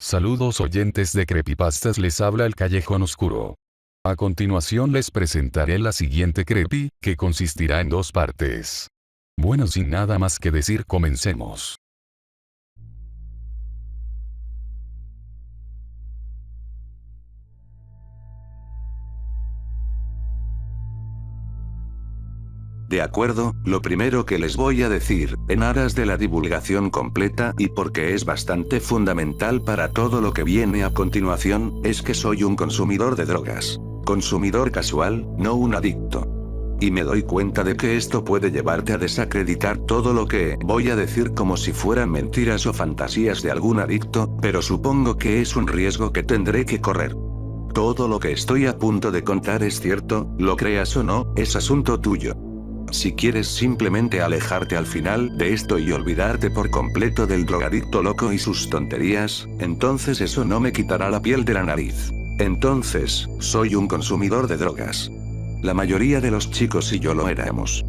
Saludos oyentes de Creepypastas, les habla el Callejón Oscuro. A continuación les presentaré la siguiente creepy, que consistirá en 2 partes. Bueno, sin nada más que decir, comencemos. De acuerdo, lo primero que les voy a decir, en aras de la divulgación completa y porque es bastante fundamental para todo lo que viene a continuación, es que soy un consumidor de drogas. Consumidor casual, no un adicto. Y me doy cuenta de que esto puede llevarte a desacreditar todo lo que voy a decir como si fueran mentiras o fantasías de algún adicto, pero supongo que es un riesgo que tendré que correr. Todo lo que estoy a punto de contar es cierto, lo creas o no, es asunto tuyo. Si quieres simplemente alejarte al final de esto y olvidarte por completo del drogadicto loco y sus tonterías, entonces eso no me quitará la piel de la nariz. Entonces, soy un consumidor de drogas. La mayoría de los chicos y yo lo éramos.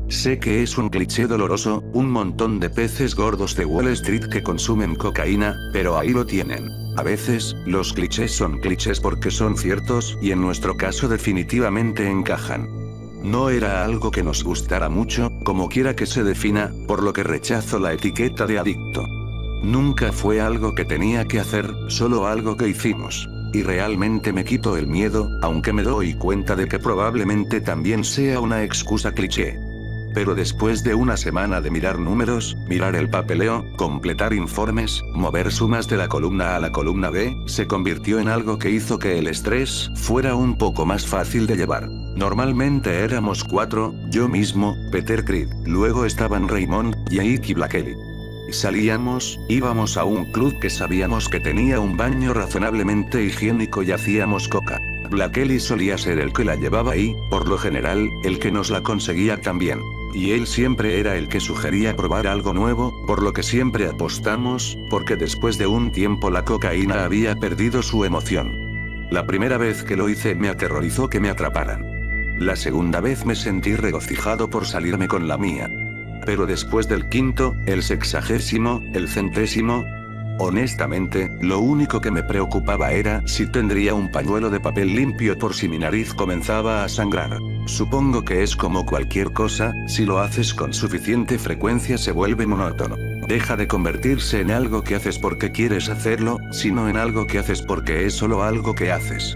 Sé que es un cliché doloroso, un montón de peces gordos de Wall Street que consumen cocaína, pero ahí lo tienen. A veces, los clichés son clichés porque son ciertos y en nuestro caso definitivamente encajan. No era algo que nos gustara mucho, como quiera que se defina, por lo que rechazo la etiqueta de adicto. Nunca fue algo que tenía que hacer, solo algo que hicimos. Y realmente me quito el miedo, aunque me doy cuenta de que probablemente también sea una excusa cliché. Pero después de una semana de mirar números, mirar el papeleo, completar informes, mover sumas de la columna A a la columna B, se convirtió en algo que hizo que el estrés fuera un poco más fácil de llevar. Normalmente éramos 4, yo mismo, Peter Creed, luego estaban Raymond, Jake y Blackelly. Salíamos, íbamos a un club que sabíamos que tenía un baño razonablemente higiénico y hacíamos coca. Blackelly solía ser el que la llevaba y, por lo general, el que nos la conseguía también. Y él siempre era el que sugería probar algo nuevo, por lo que siempre apostamos, porque después de un tiempo la cocaína había perdido su emoción. La primera vez que lo hice me aterrorizó que me atraparan. La segunda vez me sentí regocijado por salirme con la mía. Pero después del quinto, el 60º, el 100º... honestamente, lo único que me preocupaba era si tendría un pañuelo de papel limpio por si mi nariz comenzaba a sangrar. Supongo que es como cualquier cosa, si lo haces con suficiente frecuencia se vuelve monótono. Deja de convertirse en algo que haces porque quieres hacerlo, sino en algo que haces porque es solo algo que haces.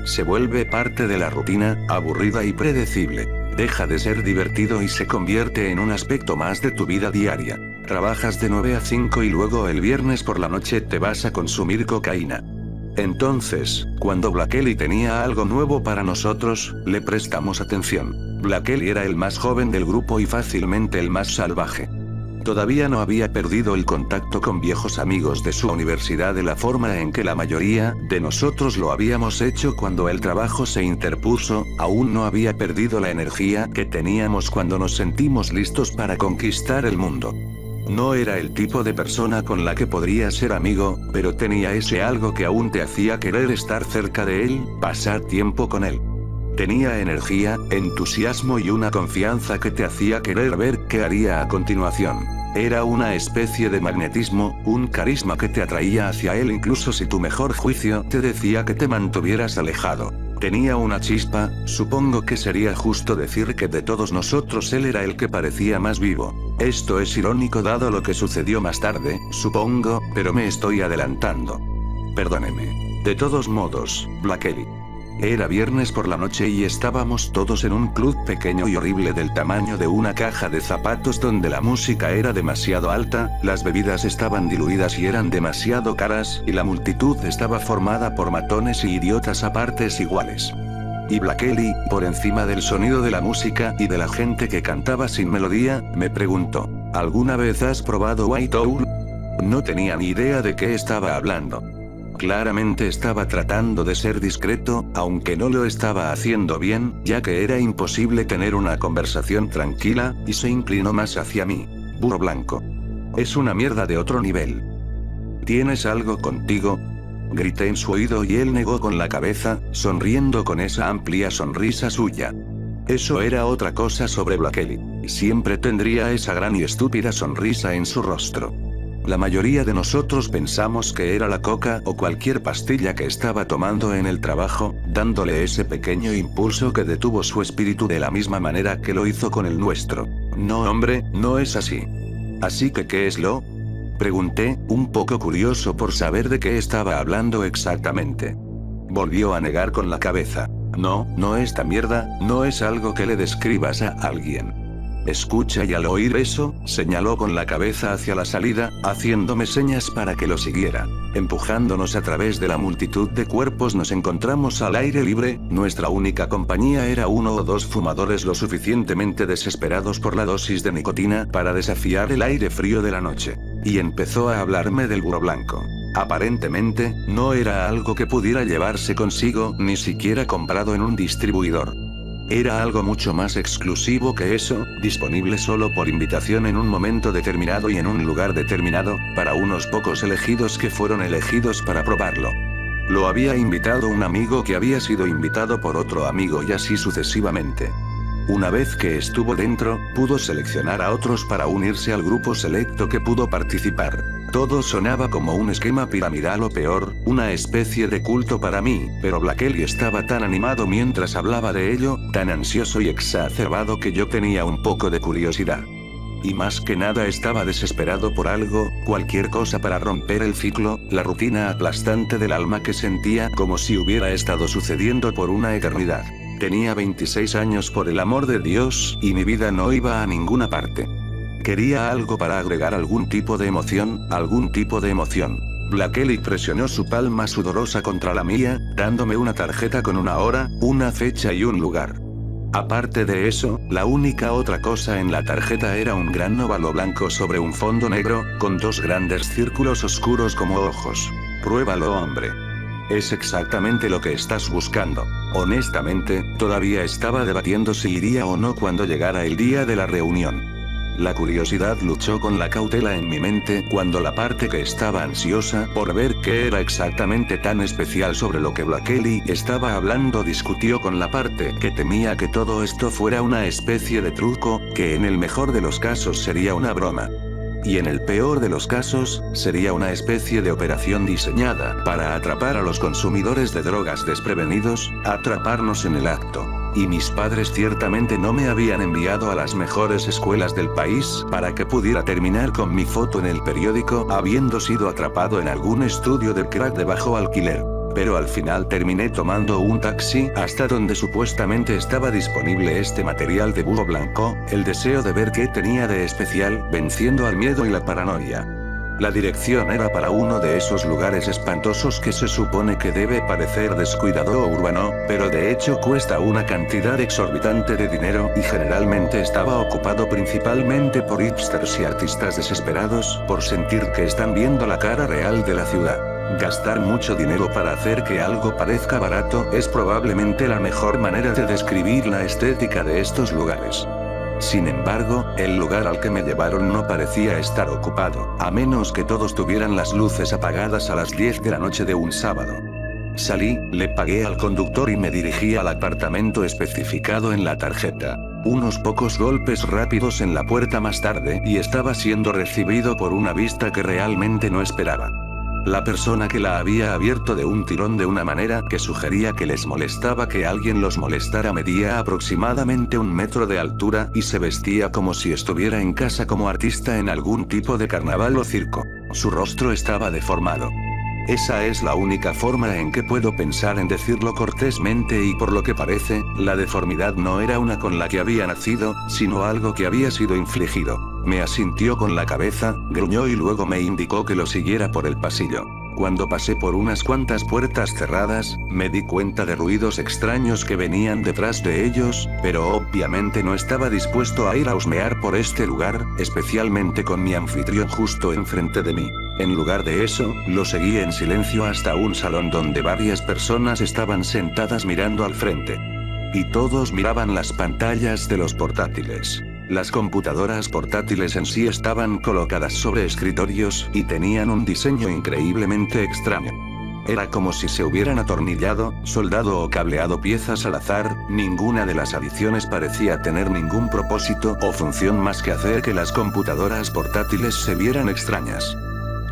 Se vuelve parte de la rutina, aburrida y predecible. Deja de ser divertido y se convierte en un aspecto más de tu vida diaria. Trabajas de 9 a 5 y luego el viernes por la noche te vas a consumir cocaína. Entonces, cuando Blackelly tenía algo nuevo para nosotros, le prestamos atención. Blackelly era el más joven del grupo y fácilmente el más salvaje. Todavía no había perdido el contacto con viejos amigos de su universidad de la forma en que la mayoría de nosotros lo habíamos hecho cuando el trabajo se interpuso, aún no había perdido la energía que teníamos cuando nos sentimos listos para conquistar el mundo. No era el tipo de persona con la que podría ser amigo, pero tenía ese algo que aún te hacía querer estar cerca de él, pasar tiempo con él. Tenía energía, entusiasmo y una confianza que te hacía querer ver qué haría a continuación. Era una especie de magnetismo, un carisma que te atraía hacia él incluso si tu mejor juicio te decía que te mantuvieras alejado. Tenía una chispa, supongo que sería justo decir que de todos nosotros él era el que parecía más vivo. Esto es irónico dado lo que sucedió más tarde, supongo, pero me estoy adelantando. Perdóneme. De todos modos, Blackelly. Era viernes por la noche y estábamos todos en un club pequeño y horrible del tamaño de una caja de zapatos donde la música era demasiado alta, las bebidas estaban diluidas y eran demasiado caras y la multitud estaba formada por matones y idiotas a partes iguales. Y Blackelly, por encima del sonido de la música y de la gente que cantaba sin melodía, me preguntó, ¿alguna vez has probado White Owl? No tenía ni idea de qué estaba hablando. Claramente estaba tratando de ser discreto, aunque no lo estaba haciendo bien, ya que era imposible tener una conversación tranquila, y se inclinó más hacia mí. Burro blanco. Es una mierda de otro nivel. ¿Tienes algo contigo? Grité en su oído y él negó con la cabeza, sonriendo con esa amplia sonrisa suya. Eso era otra cosa sobre Blackelly. Siempre tendría esa gran y estúpida sonrisa en su rostro. La mayoría de nosotros pensamos que era la coca o cualquier pastilla que estaba tomando en el trabajo, dándole ese pequeño impulso que detuvo su espíritu de la misma manera que lo hizo con el nuestro. No, hombre, no es así. ¿Así que qué es lo? Pregunté, un poco curioso por saber de qué estaba hablando exactamente. Volvió a negar con la cabeza. No, no esta mierda, no es algo que le describas a alguien. Escucha, y al oír eso, señaló con la cabeza hacia la salida, haciéndome señas para que lo siguiera. Empujándonos a través de la multitud de cuerpos nos encontramos al aire libre, nuestra única compañía era uno o dos fumadores lo suficientemente desesperados por la dosis de nicotina para desafiar el aire frío de la noche. Y empezó a hablarme del burro blanco. Aparentemente, no era algo que pudiera llevarse consigo, ni siquiera comprado en un distribuidor. Era algo mucho más exclusivo que eso, disponible solo por invitación en un momento determinado y en un lugar determinado, para unos pocos elegidos que fueron elegidos para probarlo. Lo había invitado un amigo que había sido invitado por otro amigo y así sucesivamente. Una vez que estuvo dentro, pudo seleccionar a otros para unirse al grupo selecto que pudo participar. Todo sonaba como un esquema piramidal o peor, una especie de culto para mí, pero Blackelly estaba tan animado mientras hablaba de ello, tan ansioso y exacerbado que yo tenía un poco de curiosidad. Y más que nada estaba desesperado por algo, cualquier cosa para romper el ciclo, la rutina aplastante del alma que sentía como si hubiera estado sucediendo por una eternidad. Tenía 26 años por el amor de Dios, y mi vida no iba a ninguna parte. Quería algo para agregar algún tipo de emoción, Blackelly presionó su palma sudorosa contra la mía, dándome una tarjeta con una hora, una fecha y un lugar. Aparte de eso, la única otra cosa en la tarjeta era un gran óvalo blanco sobre un fondo negro, con dos grandes círculos oscuros como ojos. Pruébalo, hombre. Es exactamente lo que estás buscando. Honestamente, todavía estaba debatiendo si iría o no cuando llegara el día de la reunión. La curiosidad luchó con la cautela en mi mente cuando la parte que estaba ansiosa por ver qué era exactamente tan especial sobre lo que Blackelly estaba hablando discutió con la parte que temía que todo esto fuera una especie de truco, que en el mejor de los casos sería una broma. Y en el peor de los casos, sería una especie de operación diseñada para atrapar a los consumidores de drogas desprevenidos, atraparnos en el acto. Y mis padres ciertamente no me habían enviado a las mejores escuelas del país para que pudiera terminar con mi foto en el periódico habiendo sido atrapado en algún estudio del crack de bajo alquiler. Pero al final terminé tomando un taxi hasta donde supuestamente estaba disponible este material de burro blanco, el deseo de ver qué tenía de especial, venciendo al miedo y la paranoia. La dirección era para uno de esos lugares espantosos que se supone que debe parecer descuidado o urbano, pero de hecho cuesta una cantidad exorbitante de dinero y generalmente estaba ocupado principalmente por hipsters y artistas desesperados por sentir que están viendo la cara real de la ciudad. Gastar mucho dinero para hacer que algo parezca barato es probablemente la mejor manera de describir la estética de estos lugares. Sin embargo, el lugar al que me llevaron no parecía estar ocupado, a menos que todos tuvieran las luces apagadas a las 10 de la noche de un sábado. Salí, le pagué al conductor y me dirigí al apartamento especificado en la tarjeta. Unos pocos golpes rápidos en la puerta más tarde y estaba siendo recibido por una vista que realmente no esperaba. La persona que la había abierto de un tirón de una manera que sugería que les molestaba que alguien los molestara medía aproximadamente 1 metro de altura y se vestía como si estuviera en casa como artista en algún tipo de carnaval o circo. Su rostro estaba deformado. Esa es la única forma en que puedo pensar en decirlo cortésmente y por lo que parece, la deformidad no era una con la que había nacido, sino algo que había sido infligido. Me asintió con la cabeza, gruñó y luego me indicó que lo siguiera por el pasillo. Cuando pasé por unas cuantas puertas cerradas, me di cuenta de ruidos extraños que venían detrás de ellos, pero obviamente no estaba dispuesto a ir a husmear por este lugar, especialmente con mi anfitrión justo enfrente de mí. En lugar de eso, lo seguí en silencio hasta un salón donde varias personas estaban sentadas mirando al frente. Y todos miraban las pantallas de los portátiles. Las computadoras portátiles en sí estaban colocadas sobre escritorios y tenían un diseño increíblemente extraño. Era como si se hubieran atornillado, soldado o cableado piezas al azar, ninguna de las adiciones parecía tener ningún propósito o función más que hacer que las computadoras portátiles se vieran extrañas.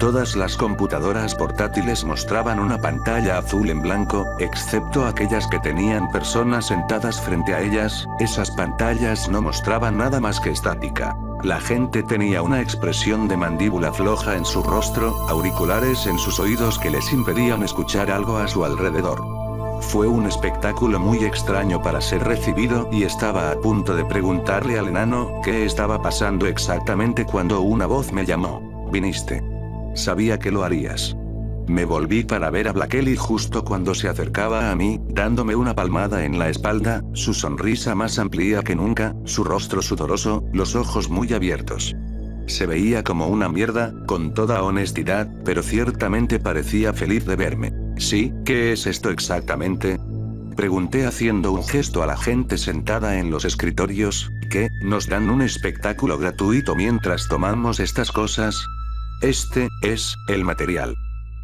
Todas las computadoras portátiles mostraban una pantalla azul en blanco, excepto aquellas que tenían personas sentadas frente a ellas. Esas pantallas no mostraban nada más que estática. La gente tenía una expresión de mandíbula floja en su rostro, auriculares en sus oídos que les impedían escuchar algo a su alrededor. Fue un espectáculo muy extraño para ser recibido y estaba a punto de preguntarle al enano qué estaba pasando exactamente cuando una voz me llamó. «Viniste. Sabía que lo harías». Me volví para ver a Blackelly justo cuando se acercaba a mí, dándome una palmada en la espalda, su sonrisa más amplia que nunca, su rostro sudoroso, los ojos muy abiertos. Se veía como una mierda, con toda honestidad, pero ciertamente parecía feliz de verme. «¿Sí? ¿Qué es esto exactamente?», pregunté haciendo un gesto a la gente sentada en los escritorios. «¿Qué? ¿Nos dan un espectáculo gratuito mientras tomamos estas cosas? Este es el material.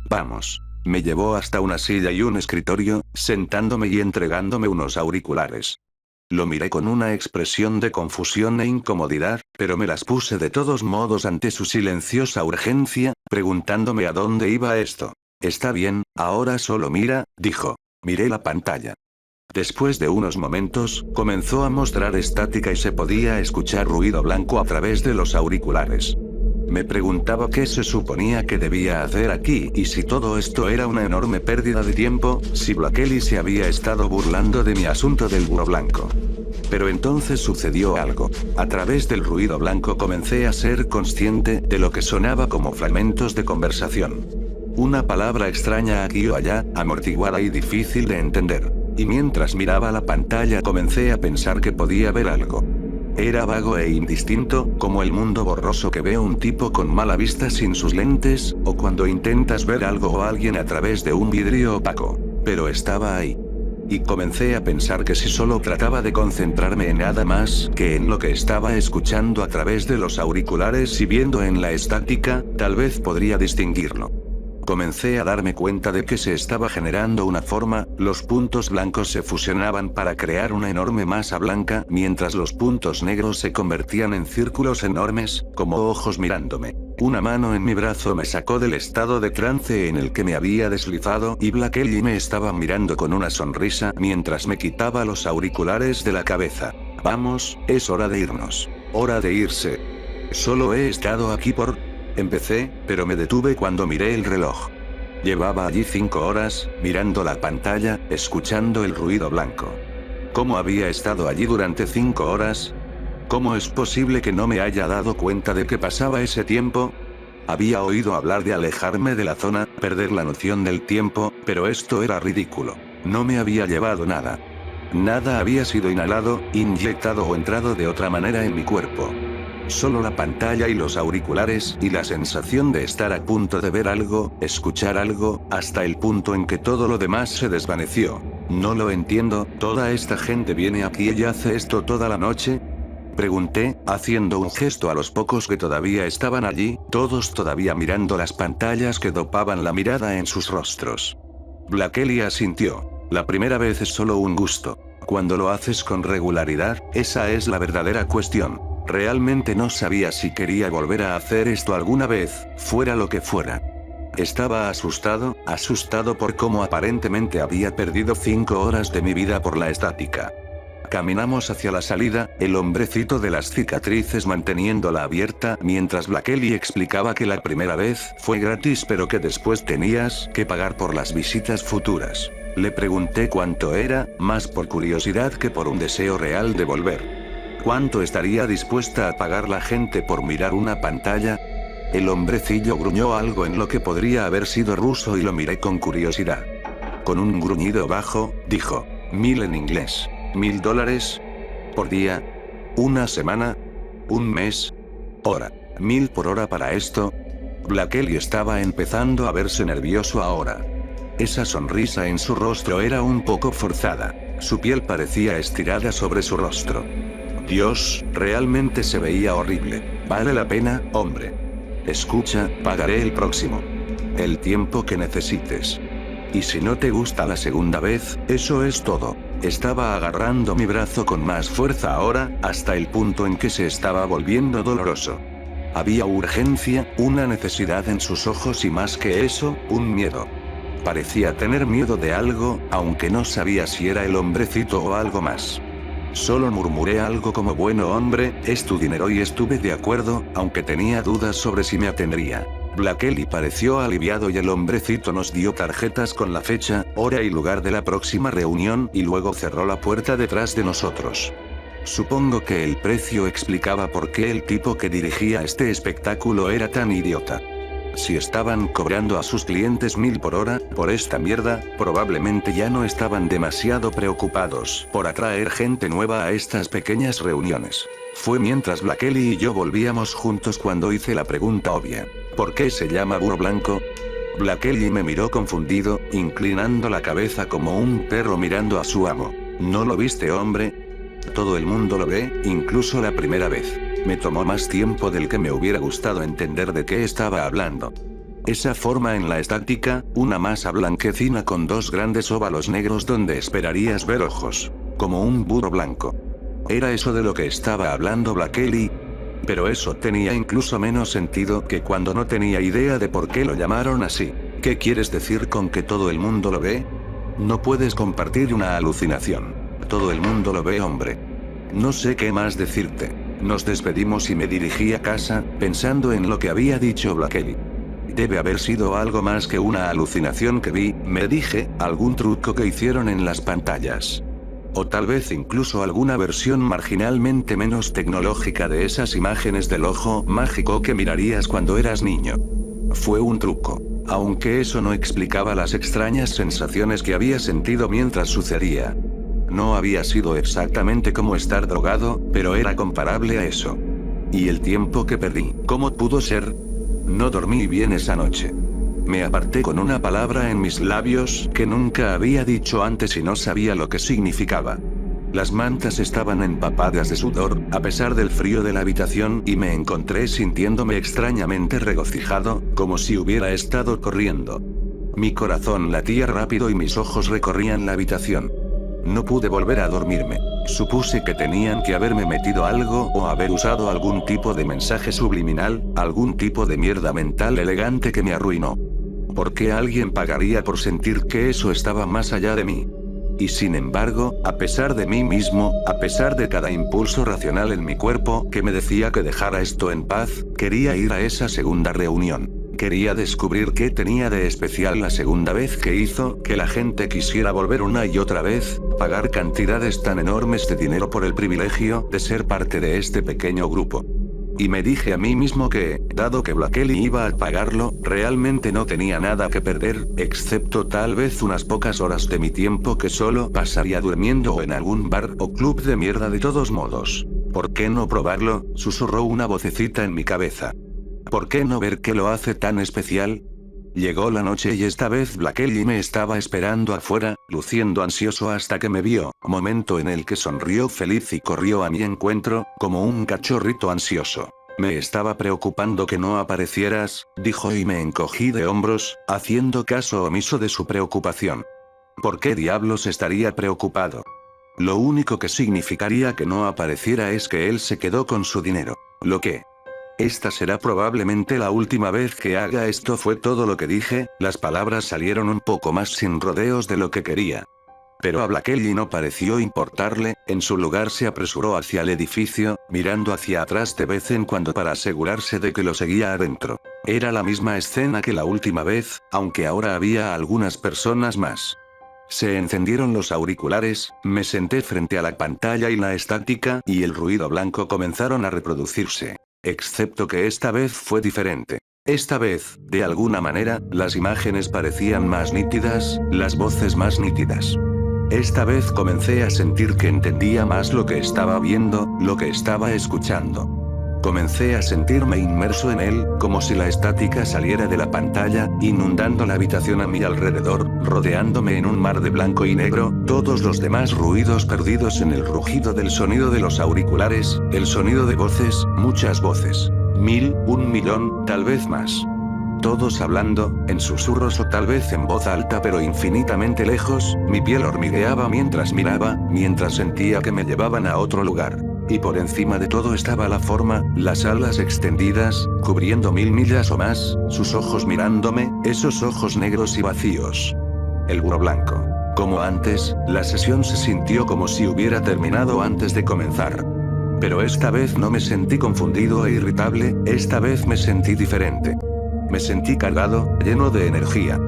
Vamos». Me llevó hasta una silla y un escritorio, sentándome y entregándome unos auriculares. Lo miré con una expresión de confusión e incomodidad, pero me las puse de todos modos ante su silenciosa urgencia, preguntándome a dónde iba esto. «Está bien, ahora solo mira», dijo. Miré la pantalla. Después de unos momentos, comenzó a mostrar estática y se podía escuchar ruido blanco a través de los auriculares. Me preguntaba qué se suponía que debía hacer aquí y si todo esto era una enorme pérdida de tiempo, si Blackelly se había estado burlando de mi asunto del burro blanco. Pero entonces sucedió algo. A través del ruido blanco comencé a ser consciente de lo que sonaba como fragmentos de conversación. Una palabra extraña aquí o allá, amortiguada y difícil de entender. Y mientras miraba la pantalla comencé a pensar que podía ver algo. Era vago e indistinto, como el mundo borroso que ve un tipo con mala vista sin sus lentes, o cuando intentas ver algo o alguien a través de un vidrio opaco. Pero estaba ahí. Y comencé a pensar que si solo trataba de concentrarme en nada más que en lo que estaba escuchando a través de los auriculares y viendo en la estática, tal vez podría distinguirlo. Comencé a darme cuenta de que se estaba generando una forma, los puntos blancos se fusionaban para crear una enorme masa blanca, mientras los puntos negros se convertían en círculos enormes, como ojos mirándome. Una mano en mi brazo me sacó del estado de trance en el que me había deslizado y Blackelly me estaba mirando con una sonrisa mientras me quitaba los auriculares de la cabeza. «Vamos, es hora de irnos. Hora de irse. Solo he estado aquí por...». Empecé, pero me detuve cuando miré el reloj. Llevaba allí 5 horas, mirando la pantalla, escuchando el ruido blanco. ¿Cómo había estado allí durante 5 horas? ¿Cómo es posible que no me haya dado cuenta de que pasaba ese tiempo? Había oído hablar de alejarme de la zona, perder la noción del tiempo, pero esto era ridículo. No me había llevado nada. Nada había sido inhalado, inyectado o entrado de otra manera en mi cuerpo. Solo la pantalla y los auriculares y la sensación de estar a punto de ver algo, escuchar algo, hasta el punto en que todo lo demás se desvaneció. No lo entiendo, ¿toda esta gente viene aquí y hace esto toda la noche?, pregunté, haciendo un gesto a los pocos que todavía estaban allí, todos todavía mirando las pantallas que dopaban la mirada en sus rostros. Blackelly asintió. La primera vez es solo un gusto. Cuando lo haces con regularidad, esa es la verdadera cuestión. Realmente no sabía si quería volver a hacer esto alguna vez, fuera lo que fuera. Estaba asustado por cómo aparentemente había perdido 5 horas de mi vida por la estática. Caminamos hacia la salida, el hombrecito de las cicatrices manteniéndola abierta mientras Blackelly explicaba que la primera vez fue gratis pero que después tenías que pagar por las visitas futuras. Le pregunté cuánto era, más por curiosidad que por un deseo real de volver. ¿Cuánto estaría dispuesta a pagar la gente por mirar una pantalla? El hombrecillo gruñó algo en lo que podría haber sido ruso y lo miré con curiosidad. Con un gruñido bajo, dijo, 1000 en inglés. $1000. ¿Por día? ¿Una semana? ¿Un mes? ¿Hora? 1000 por hora para esto? Blackelly estaba empezando a verse nervioso ahora. Esa sonrisa en su rostro era un poco forzada. Su piel parecía estirada sobre su rostro. Dios, realmente se veía horrible. Vale la pena, hombre. Escucha, pagaré el próximo. El tiempo que necesites. Y si no te gusta la segunda vez, eso es todo. Estaba agarrando mi brazo con más fuerza ahora, hasta el punto en que se estaba volviendo doloroso. Había urgencia, una necesidad en sus ojos y más que eso, un miedo. Parecía tener miedo de algo, aunque no sabía si era el hombrecito o algo más. Solo murmuré algo como bueno hombre, es tu dinero y estuve de acuerdo, aunque tenía dudas sobre si me atendría. Blackelly pareció aliviado y el hombrecito nos dio tarjetas con la fecha, hora y lugar de la próxima reunión y luego cerró la puerta detrás de nosotros. Supongo que el precio explicaba por qué el tipo que dirigía este espectáculo era tan idiota. Si estaban cobrando a sus clientes 1000 por hora, por esta mierda, probablemente ya no estaban demasiado preocupados por atraer gente nueva a estas pequeñas reuniones. Fue mientras Blackelly y yo volvíamos juntos cuando hice la pregunta obvia. ¿Por qué se llama burro blanco? Blackelly me miró confundido, inclinando la cabeza como un perro mirando a su amo. ¿No lo viste, hombre? Todo el mundo lo ve, incluso la primera vez. Me tomó más tiempo del que me hubiera gustado entender de qué estaba hablando. Esa forma en la estática, una masa blanquecina con dos grandes óvalos negros donde esperarías ver ojos. Como un burro blanco. ¿Era eso de lo que estaba hablando Blackelly? Pero eso tenía incluso menos sentido que cuando no tenía idea de por qué lo llamaron así. ¿Qué quieres decir con que todo el mundo lo ve? No puedes compartir una alucinación. Todo el mundo lo ve, hombre. No sé qué más decirte. Nos despedimos y me dirigí a casa, pensando en lo que había dicho Blackelly. Debe haber sido algo más que una alucinación que vi, me dije, algún truco que hicieron en las pantallas. O tal vez incluso alguna versión marginalmente menos tecnológica de esas imágenes del ojo mágico que mirarías cuando eras niño. Fue un truco, aunque eso no explicaba las extrañas sensaciones que había sentido mientras sucedía. No había sido exactamente como estar drogado, pero era comparable a eso. Y el tiempo que perdí, ¿cómo pudo ser? No dormí bien esa noche. Me aparté con una palabra en mis labios que nunca había dicho antes y no sabía lo que significaba. Las mantas estaban empapadas de sudor, a pesar del frío de la habitación, y me encontré sintiéndome extrañamente regocijado, como si hubiera estado corriendo. Mi corazón latía rápido y mis ojos recorrían la habitación. No pude volver a dormirme. Supuse que tenían que haberme metido algo o haber usado algún tipo de mensaje subliminal, algún tipo de mierda mental elegante que me arruinó. ¿Por qué alguien pagaría por sentir que eso estaba más allá de mí? Y sin embargo, a pesar de mí mismo, a pesar de cada impulso racional en mi cuerpo que me decía que dejara esto en paz, quería ir a esa segunda reunión. Quería descubrir qué tenía de especial la segunda vez que hizo que la gente quisiera volver una y otra vez, pagar cantidades tan enormes de dinero por el privilegio de ser parte de este pequeño grupo. Y me dije a mí mismo que, dado que Blackelly iba a pagarlo, realmente no tenía nada que perder, excepto tal vez unas pocas horas de mi tiempo que solo pasaría durmiendo o en algún bar o club de mierda de todos modos. ¿Por qué no probarlo?, susurró una vocecita en mi cabeza. ¿Por qué no ver qué lo hace tan especial? Llegó la noche y esta vez Blackelly me estaba esperando afuera, luciendo ansioso hasta que me vio, momento en el que sonrió feliz y corrió a mi encuentro, como un cachorrito ansioso. Me estaba preocupando que no aparecieras, dijo y me encogí de hombros, haciendo caso omiso de su preocupación. ¿Por qué diablos estaría preocupado? Lo único que significaría que no apareciera es que él se quedó con su dinero. Lo que... Esta será probablemente la última vez que haga esto, fue todo lo que dije, las palabras salieron un poco más sin rodeos de lo que quería. Pero a Blackelly no pareció importarle, en su lugar se apresuró hacia el edificio, mirando hacia atrás de vez en cuando para asegurarse de que lo seguía adentro. Era la misma escena que la última vez, aunque ahora había algunas personas más. Se encendieron los auriculares, me senté frente a la pantalla y la estática y el ruido blanco comenzaron a reproducirse. Excepto que esta vez fue diferente. Esta vez, de alguna manera, las imágenes parecían más nítidas, las voces más nítidas. Esta vez comencé a sentir que entendía más lo que estaba viendo, lo que estaba escuchando. Comencé a sentirme inmerso en él, como si la estática saliera de la pantalla, inundando la habitación a mi alrededor, rodeándome en un mar de blanco y negro, todos los demás ruidos perdidos en el rugido del sonido de los auriculares, el sonido de voces, muchas voces. 1000, 1.000.000, tal vez más. Todos hablando, en susurros o tal vez en voz alta pero infinitamente lejos, mi piel hormigueaba mientras miraba, mientras sentía que me llevaban a otro lugar. Y por encima de todo estaba la forma, las alas extendidas, cubriendo 1000 millas o más, sus ojos mirándome, esos ojos negros y vacíos. El burro blanco. Como antes, la sesión se sintió como si hubiera terminado antes de comenzar. Pero esta vez no me sentí confundido e irritable, esta vez me sentí diferente. Me sentí cargado, lleno de energía.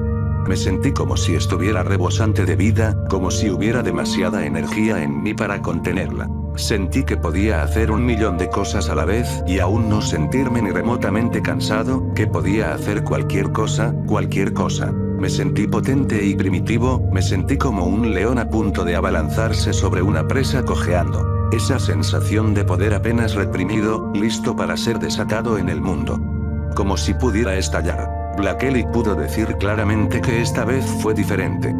Me sentí como si estuviera rebosante de vida, como si hubiera demasiada energía en mí para contenerla. Sentí que podía hacer 1.000.000 de cosas a la vez y aún no sentirme ni remotamente cansado, que podía hacer cualquier cosa, cualquier cosa. Me sentí potente y primitivo, me sentí como un león a punto de abalanzarse sobre una presa cojeando. Esa sensación de poder apenas reprimido, listo para ser desatado en el mundo. Como si pudiera estallar. Blakeley pudo decir claramente que esta vez fue diferente.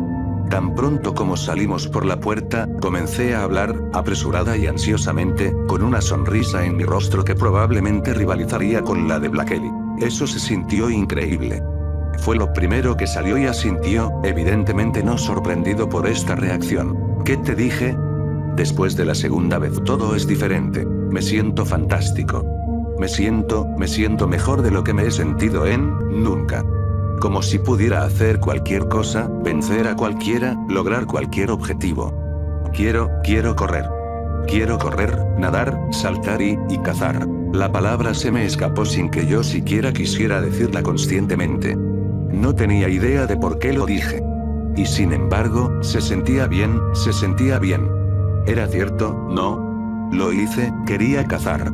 Tan pronto como salimos por la puerta, comencé a hablar, apresurada y ansiosamente, con una sonrisa en mi rostro que probablemente rivalizaría con la de Blakeley. Eso se sintió increíble. Fue lo primero que salió y asintió, evidentemente no sorprendido por esta reacción. ¿Qué te dije? Después de la segunda vez todo es diferente. Me siento fantástico. Me siento mejor de lo que me he sentido nunca. Como si pudiera hacer cualquier cosa, vencer a cualquiera, lograr cualquier objetivo. Quiero correr. Quiero correr, nadar, saltar y cazar. La palabra se me escapó sin que yo siquiera quisiera decirla conscientemente. No tenía idea de por qué lo dije. Y sin embargo, se sentía bien. ¿Era cierto? No. Lo hice, quería cazar.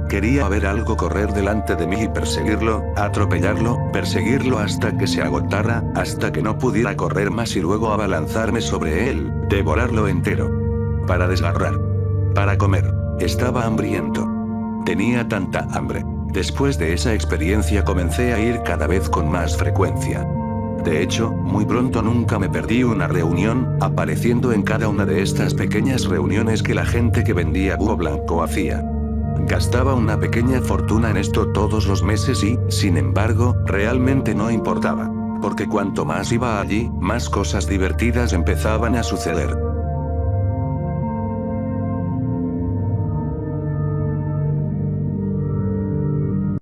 Quería ver algo correr delante de mí y perseguirlo, atropellarlo, perseguirlo hasta que se agotara, hasta que no pudiera correr más y luego abalanzarme sobre él, devorarlo entero. Para desgarrar. Para comer. Estaba hambriento. Tenía tanta hambre. Después de esa experiencia comencé a ir cada vez con más frecuencia. De hecho, muy pronto nunca me perdí una reunión, apareciendo en cada una de estas pequeñas reuniones que la gente que vendía búho blanco hacía. Gastaba una pequeña fortuna en esto todos los meses y, sin embargo, realmente no importaba. Porque cuanto más iba allí, más cosas divertidas empezaban a suceder.